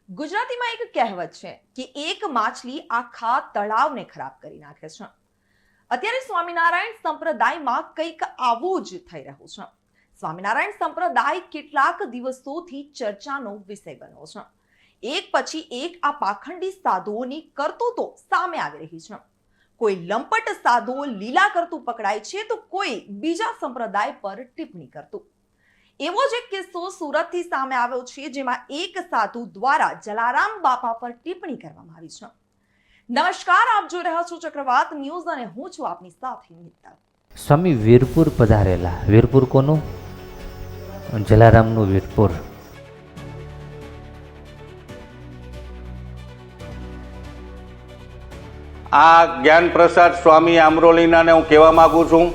ગુજરાતીમાં એક કહેવત છે કે એક માછલી આખા તળાવને ખરાબ કરી નાખે છે. અત્યારે સ્વામિનારાયણ સંપ્રદાયમાં કંઈક આવું જ થઈ રહ્યું છે. સ્વામિનારાયણ સંપ્રદાય કેટલાક દિવસોથી ચર્ચાનો વિષય બન્યો છે. એક પછી એક આ પાખંડી સાધુઓની કરતૂતો સામે આવી રહી છે. કોઈ લંપટ સાધુઓ લીલા કરતું પકડાય છે તો કોઈ બીજા સંપ્રદાય પર ટિપ્પણી કરતું. એવો જ એક કિસ્સો સુરતથી સામે આવ્યો છે, જેમાં એક સાધુ દ્વારા જલારામ બાપા પર ટિપ્પણી કરવામાં આવી છે. નમસ્કાર, આપ જોઈ રહ્યા છો ચક્રવાત ન્યૂઝ અને હું છું આપની સાથે મિત્તલ. સ્વામી વીરપુર પધારેલા. વીરપુર કોનું? જલારામનું વીરપુર. આ જ્ઞાન પ્રસાદ સ્વામી આમરોલીનાને હું કહેવા માંગુ છું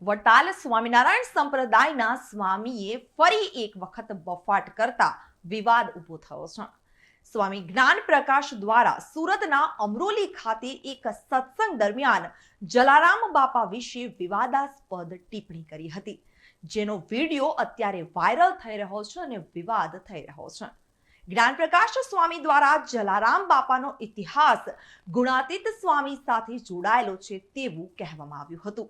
વટાલ સ્વામિનારાયણ સંપ્રદાયના સ્વામીએ ફરી એક વખત બફાટ કરતા વિવાદ ઊભો થયો છે. સ્વામી જ્ઞાન પ્રકાશ દ્વારા સુરતના અમરોલી ખાતે એક સત્સંગ દરમિયાન જલારામ બાપા વિશે વિવાદાસ્પદ ટિપ્પણી કરી હતી, જેનો વિડીયો અત્યારે વાયરલ થઈ રહ્યો છે અને વિવાદ થઈ રહ્યો છે. જ્ઞાન પ્રકાશ સ્વામી દ્વારા જલારામ બાપાનો ઇતિહાસ ગુણાતીત સ્વામી સાથે જોડાયેલો છે તેવું કહેવામાં આવ્યું હતું.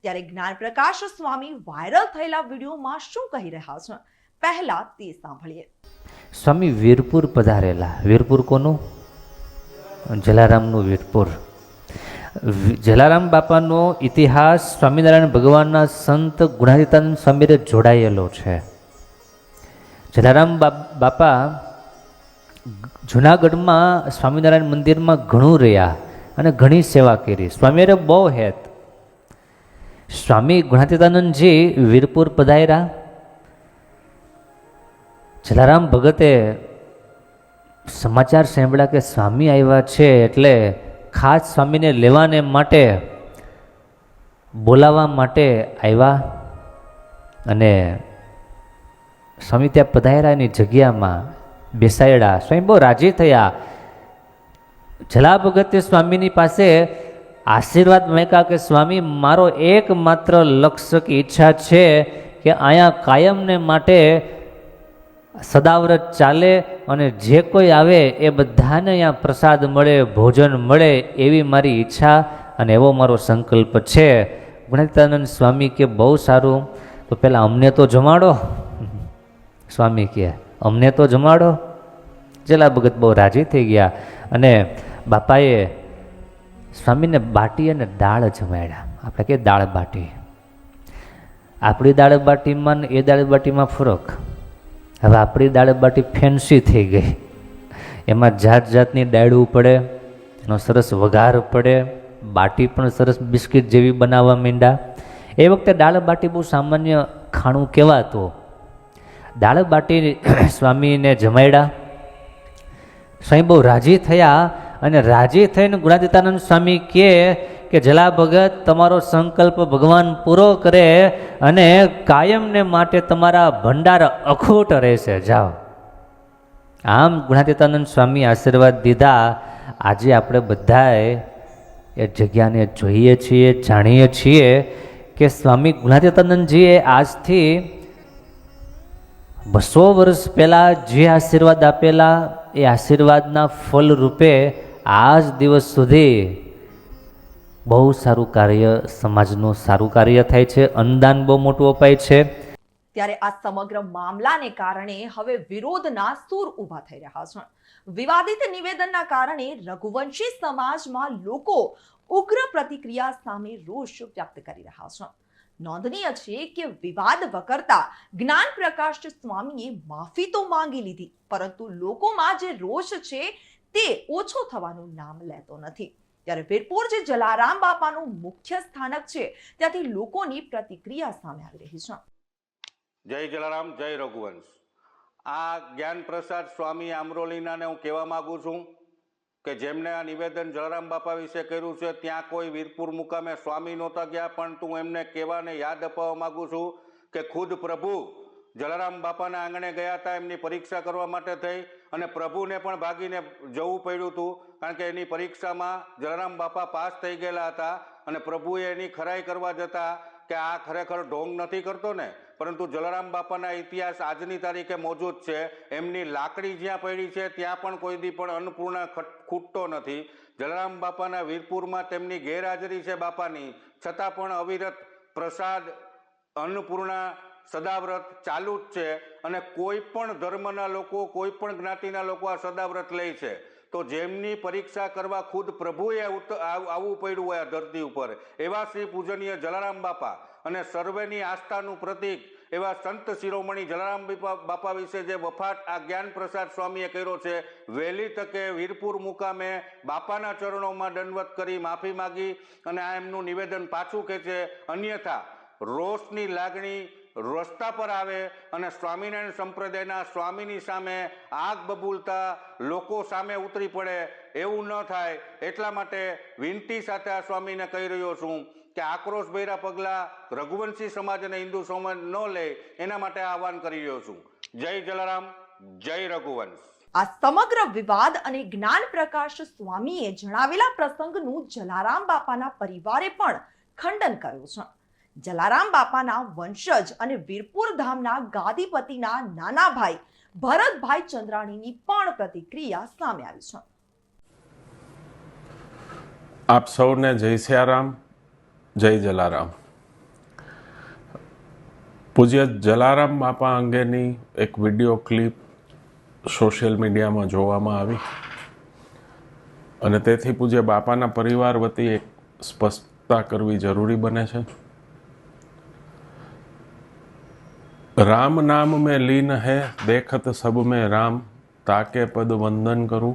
ત્યારે જ્ઞાન પ્રકાશ સ્વામી વાયરલ થયેલા વિડીયોમાં શું કહી રહ્યા છે, પહેલા તે સાંભળીએ. સ્વામી વીરપુર પધારેલા. વીરપુર કોનું? જલારામનું વીરપુર. જલારામ બાપાનો ઇતિહાસ સ્વામિનારાયણ ભગવાનના સંત ગુણાતીતાનંદ સ્વામીને જોડાયેલો છે. જલારામ બાપા જુનાગઢમાં સ્વામિનારાયણ મંદિરમાં ઘણું રહ્યા અને ઘણી સેવા કરી. સ્વામીએ બહુ હેત. સ્વામી ગુણાતીતાનંદજી વીરપુર પધાર્યા. જલારામ ભગતે સમાચાર સાંભળ્યા કે સ્વામી આવ્યા છે, એટલે ખાસ સ્વામીને લેવાને માટે બોલાવવા માટે આવ્યા અને સ્વામી ત્યાં પધાર્યા. એની જગ્યામાં બેસાડ્યા. સ્વામી બહુ રાજી થયા. જલા ભગતે સ્વામીની પાસે આશીર્વાદ માંગ્યા કે સ્વામી, મારો એકમાત્ર લક્ષ્ય કે ઈચ્છા છે કે અહીંયા કાયમને માટે સદાવ્રત ચાલે અને જે કોઈ આવે એ બધાને અહીંયા પ્રસાદ મળે, ભોજન મળે, એવી મારી ઈચ્છા અને એવો મારો સંકલ્પ છે. ગુણાતીતાનંદ સ્વામી કે બહુ સારું, તો પહેલાં અમને તો જમાડો. સ્વામી કહે અમને તો જમાડો. જલા ભગત બહુ રાજી થઈ ગયા અને બાપાએ સ્વામીને બાટી અને દાળ જમાડ્યા. આપણે કે દાળ બાટી. આપણી દાળ બાટીમાં ને એ દાળ બાટીમાં ફરક. હવે આપણી દાળ બાટી ફેન્સી થઈ ગઈ. એમાં જાત જાતની ડાળું પડે, એનો સરસ વઘાર પડે, બાટી પણ સરસ બિસ્કિટ જેવી બનાવવા માંડ્યા. એ વખતે દાળ બાટી બહુ સામાન્ય ખાણું કહેવાતું. દાળ બાટી સ્વામીને જમાડ્યા. સ્વામી બહુ રાજી થયા અને રાજી થઈને ગુણાતીતાનંદ સ્વામી કહે કે જલા ભગત, તમારો સંકલ્પ ભગવાન પૂરો કરે અને કાયમને માટે તમારા ભંડાર અખૂટ રહેશે, જાઓ. આમ ગુણાતીતાનંદ સ્વામી આશીર્વાદ દીધા. આજે આપણે બધાએ એ જગ્યાને જોઈએ છીએ, જાણીએ છીએ કે સ્વામી ગુણાતીતાનંદજીએ આજથી 200 વર્ષ પહેલાં જે આશીર્વાદ આપેલા, એ આશીર્વાદના ફલ રૂપે આજ દિવસ સુધી બહુ સારું કાર્ય, સમાજનું સારું કાર્ય થાય છે. અન્નદાન બહુ મોટું અપાય છે. ત્યારે આ સમગ્ર મામલાને કારણે હવે વિરોધના સૂર ઊભા થઈ રહ્યા છે. વિવાદિત નિવેદનના કારણે રઘુવંશી સમાજમાં લોકો ઉગ્ર પ્રતિક્રિયા સામે રોષ વ્યક્ત કરી રહ્યા છે. નોંધનીય છે કે વિવાદ વકરતા જ્ઞાન પ્રકાશ સ્વામીએ માફી તો માંગી લીધી, પરંતુ લોકોમાં જે રોષ છે તે ઓછો થવાનું નામ લેતો નથી. ત્યારે વીરપુર જે જલારામ બાપાનું મુખ્ય સ્થાનક છે, ત્યાંથી લોકોની પ્રતિક્રિયા સામે આવી રહી છે. જય જલારામ, જય રઘુવંશ. આ જ્ઞાન પ્રસાદ સ્વામી આમરોલીનાને હું કહેવા માંગુ છું કે જેમને આ નિવેદન જલારામ બાપા વિશે કર્યું છે, ત્યાં કોઈ વીરપુર મુકામે સ્વામી નહોતા ગયા, પણ હું એમને કહેવાને યાદ અપાવવા માંગુ છું કે ખુદ પ્રભુ જલારામ બાપાના આંગણે ગયા હતા એમની પરીક્ષા કરવા માટે થઈ, અને પ્રભુને પણ ભાગીને જવું પડ્યું હતું, કારણ કે એની પરીક્ષામાં જલારામ બાપા પાસ થઈ ગયેલા હતા અને પ્રભુએ એની ખરાઈ કરવા જતા કે આ ખરેખર ઢોંગ નથી કરતો ને, પરંતુ જલારામ બાપાના ઇતિહાસ આજની તારીખે મોજૂદ છે. એમની લાકડી જ્યાં પડી છે ત્યાં પણ કોઈ દી પણ અન્નપૂર્ણા ખૂટતો નથી. જલારામ બાપાના વીરપુરમાં તેમની ગેરહાજરી છે બાપાની, છતાં પણ અવિરત પ્રસાદ અન્નપૂર્ણા સદાવ્રત ચાલુ જ છે. અને કોઈ પણ ધર્મના લોકો, કોઈ પણ જ્ઞાતિના લોકો આ સદાવ્રત લે છે. તો જેમની પરીક્ષા કરવા ખુદ પ્રભુએ આવવું પડ્યું હોય આ ધરતી ઉપર, એવા શ્રી પૂજનીય જલારામ બાપા અને સર્વેની આસ્થાનું પ્રતીક એવા સંત શિરોમણી જલારામ બાપા વિશે જે વફાટ આ જ્ઞાન પ્રસાદ સ્વામીએ કર્યો છે, વહેલી તકે વીરપુર મુકામે બાપાના ચરણોમાં દંડવત કરી માફી માગી અને આ એમનું નિવેદન પાછું ખેંચે. અન્યથા રોષની લાગણી રસ્તા પર આવે અને સ્વામિનારાયણ સંપ્રદાયના સ્વામીની સામે આગ બબૂલતા લોકો સામે ઉતરી પડે, એવું ન થાય. એટલા માટે વિનંતી સાથે આ સ્વામીને કહી રહ્યો છું કે આક્રોશભર્યા પગલાં રઘુવંશી સમાજ અને હિન્દુ સમાજ ન લે, એના માટે આહવાન કરી રહ્યો છું. જય જલારામ, જય રઘુવંશ. આ સમગ્ર વિવાદ અને જ્ઞાન પ્રકાશ સ્વામીએ જણાવેલા પ્રસંગનું જલારામ બાપાના પરિવારે પણ ખંડન કર્યું છે. જલારામ બાપાના વંશજ અને વીરપુર ધામના ગાદીપતિના નાના ભાઈ ભરતભાઈ ચંદ્રાણીની પણ પ્રતિક્રિયા સામે આવી છે. આપ સૌને જય સિયારામ, જય જલારામ. પૂજ્ય જલારામ બાપા અંગેની એક વિડીયો ક્લિપ સોશિયલ મીડિયામાં જોવામાં આવી અને તેથી પૂજ્ય બાપાના પરિવાર વતી એક સ્પષ્ટતા કરવી જરૂરી બને છે. राम नाम में लीन है देखत सब में राम, ताके पद वंदन करूं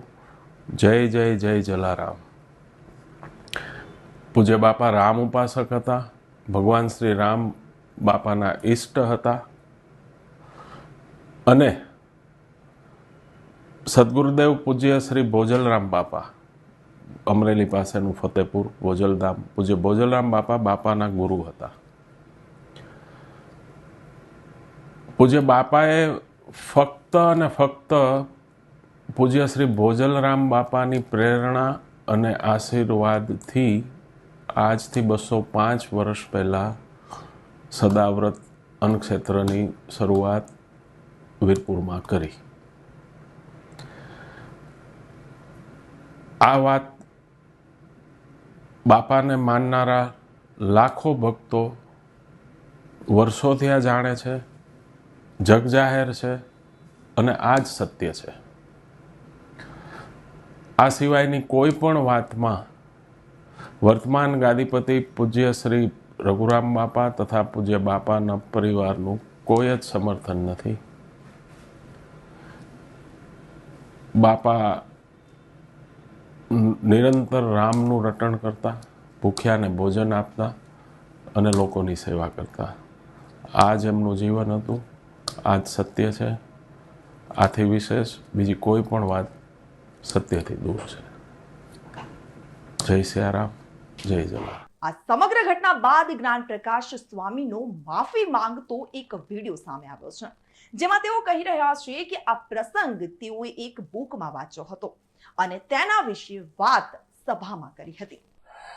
जय जय जय जलाराम. પૂજ્ય બાપા રામ ઉપાસક હતા, ભગવાન શ્રી રામ બાપાના ઈષ્ટ હતા અને સદગુરુદેવ પૂજ્ય શ્રી ભોજલરામ બાપા, અમરેલી પાસેનું ફતેપુર ભોજલધામ, પૂજ્ય ભોજલરામ બાપા બાપાના ગુરુ હતા. પૂજ્ય બાપાએ ફક્ત અને ફક્ત પૂજ્ય શ્રી ભોજલરામ બાપાની પ્રેરણા અને આશીર્વાદથી આજથી 205 વર્ષ પહેલાં સદાવ્રત અન્નક્ષેત્રની શરૂઆત વીરપુરમાં કરી. આ વાત બાપાને માનનારા લાખો ભક્તો વર્ષોથી આ જાણે છે, જગ જાહેર છે અને આ જ સત્ય છે. આ સિવાયની કોઈ પણ વાતમાં વર્તમાન ગાદીપતિ પૂજ્ય શ્રી રઘુરામ બાપા તથા પૂજ્ય બાપાના પરિવારનું કોઈ જ સમર્થન નથી. બાપા નિરંતર રામનું રટણ કરતા, ભૂખ્યાને ભોજન આપતા અને લોકોની સેવા કરતા. આ જ એમનું જીવન હતું, આ જ સત્ય છે. આથી વિશેષ બીજી કોઈ પણ વાત સત્યથી દૂર છે. જય સિયારામ, જય જલારામ. આ સમગ્ર ઘટના બાદ જ્ઞાન પ્રકાશ સ્વામીનો માફી માંગતો એક વિડીયો સામે આવ્યો છે, જેમાં તેઓ કહી રહ્યા છે કે આ પ્રસંગ તેઓએ એક બુકમાં વાંચ્યો હતો અને તેના વિશે વાત સભામાં કરી હતી.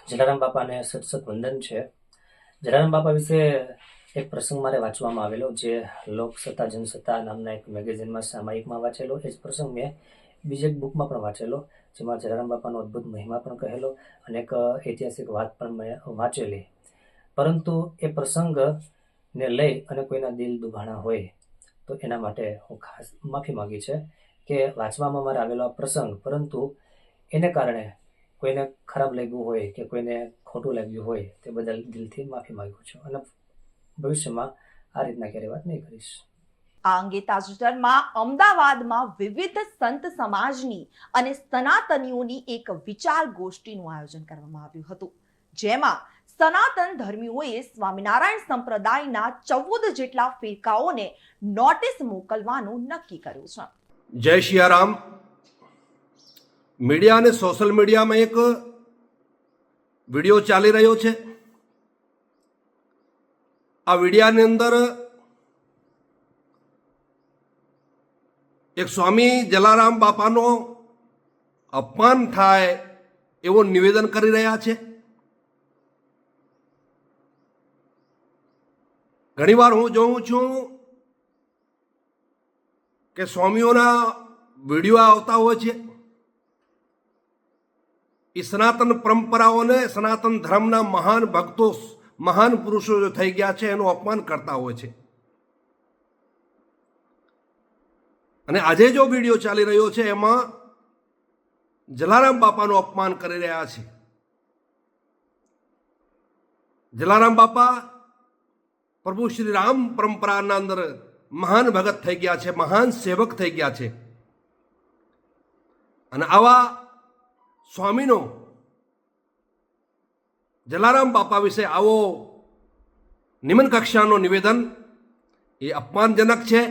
જલારામ બાપાને સત વંદન છે. જલારામ બાપા વિશે એક પ્રસંગ મારે વાંચવામાં આવેલો, જે લોકસત્તા જનસત્તા નામના એક મેગેઝિનમાં સામાયિકમાં વાંચેલો. એ જ પ્રસંગ મેં બીજી એક બુકમાં પણ વાંચેલો, જેમાં જલારામ બાપાનો અદ્ભુત મહિમા પણ કહેલો અને એક ઐતિહાસિક વાત પણ મેં વાંચેલી. પરંતુ એ પ્રસંગને લઈ અને કોઈના દિલ દુભાણા હોય તો એના માટે હું ખાસ માફી માગી છે કે વાંચવામાં મારે આવેલો આ પ્રસંગ, પરંતુ એને કારણે કોઈને ખરાબ લાગ્યું હોય કે કોઈને ખોટું લાગ્યું હોય તે બદલ દિલથી માફી માગું છું અને ભવિષ્યમાં આ રીતના ક્યારેય વાત નહીં કરીશ. આ અંગે તાજેતરમાં અમદાવાદમાં વિવિધ સંત સમાજની અને સનાતનીઓની એક વિચાર ગોષ્ઠીનું આયોજન કરવામાં આવ્યું હતું, જેમાં સનાતન ધર્મીઓએ સ્વામિનારાયણ સંપ્રદાયના 14 જેટલા ફિરકાઓને નોટિસ મોકલવાનું નક્કી કર્યું છે. જય સિયારામ. મીડિયા અને સોશિયલ મીડિયામાં એક વિડીયો ચાલી રહ્યો છે. આ વિડીયાની અંદર એક સ્વામી જલારામ બાપાનો અપમાન થાય એવું નિવેદન કરી રહ્યા છે. ઘણીવાર હું જોઉં છું કે સ્વામીઓના વિડીયો આવતા હોય છે, એ સનાતન પરંપરાઓને, સનાતન ધર્મના મહાન ભક્તો, મહાન પુરુષો જે થઈ ગયા છે એનું અપમાન કરતા હોય છે. અને આજે જો વિડીયો ચાલી રહ્યો છે એમાં જલારામ બાપાનું અપમાન કરી રહ્યા છે. જલારામ બાપા પ્રભુ શ્રી રામ પરંપરાના અંદર મહાન ભગત થઈ ગયા છે, મહાન સેવક થઈ ગયા છે. અને આવા સ્વામીનો જલારામ બાપા વિશે આવો નિમ્ન કક્ષાનો નિવેદન એ અપમાનજનક છે.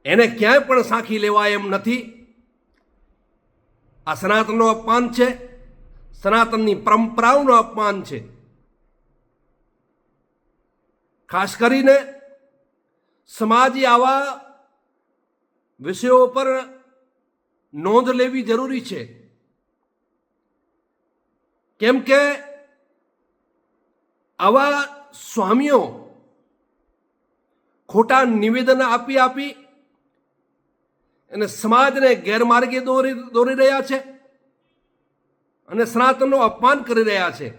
એને ક્યાંય પણ સાંખી લેવાય એમ નથી. આ સનાતનનો અપમાન છે, સનાતનની પરંપરાઓનો અપમાન છે. ખાસ કરીને સમાજે આવા વિષયો પર નોંધ લેવી જરૂરી છે. કેમ કે આવા સ્વામીઓ ખોટા નિવેદન આપી અને સમાજને ગેરમાર્ગે દોરી રહ્યા છે અને સનાતનનું અપમાન કરી રહ્યા છે.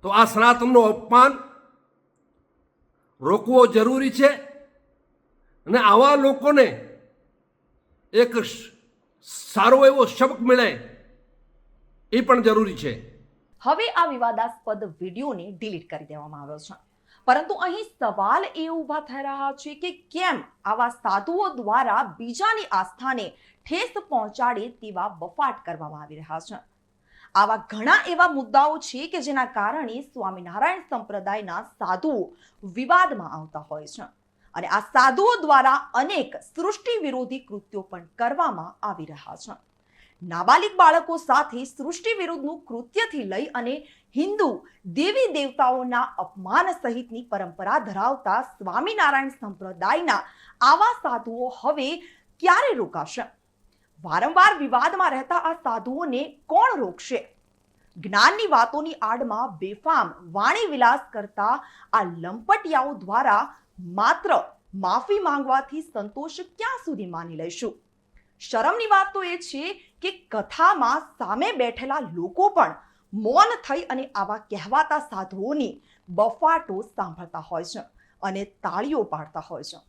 તો આ સનાતનનું અપમાન રોકવો જરૂરી છે અને આવા લોકોને એક સારો એવો સબક મળે એ પણ જરૂરી છે. હવે આ વિવાદાસ્પદ વિડીયોને ડિલીટ કરી દેવામાં આવ્યો છે, પરંતુ અહીં સવાલ એ ઊભા થઈ રહ્યા છે કે કેમ આવા સાધુઓ દ્વારા બીજાની આસ્થાને ઠેસ પહોંચાડે તેવા બફાટ કરવામાં આવી રહ્યા છે. આવા ઘણા એવા મુદ્દાઓ છે કે જેના કારણે સ્વામિનારાયણ સંપ્રદાયના સાધુઓ વિવાદમાં આવતા હોય છે અને આ સાધુઓ દ્વારા અનેક સૃષ્ટિ વિરોધી કૃત્યો પણ કરવામાં આવી રહ્યા છે. નાબાલિગ બાળકો સાથે સૃષ્ટિ વિરુદ્ધનું કૃત્યથી લઈ અને હિન્દુ દેવી દેવતાઓના અપમાન સહિતની પરંપરા ધરાવતા સ્વામિનારાયણ સંપ્રદાયના આવા સાધુઓ હવે ક્યારે રોકાશે? વારંવાર વિવાદમાં રહેતા આ સાધુઓને કોણ રોકશે? જ્ઞાનની વાતોની આડમાં બેફામ વાણી વિલાસ કરતા આ લંપટિયાઓ દ્વારા માત્ર માફી માંગવાથી સંતોષ ક્યાં સુધી માની લઈશું? શરમની વાત તો એ છે કે કથામાં સામે બેઠેલા લોકો પણ મૌન થઈ અને આવા કહેવાતા સાધુઓની બફાટો સાંભળતા હોય છે અને તાળીઓ પાડતા હોય છે.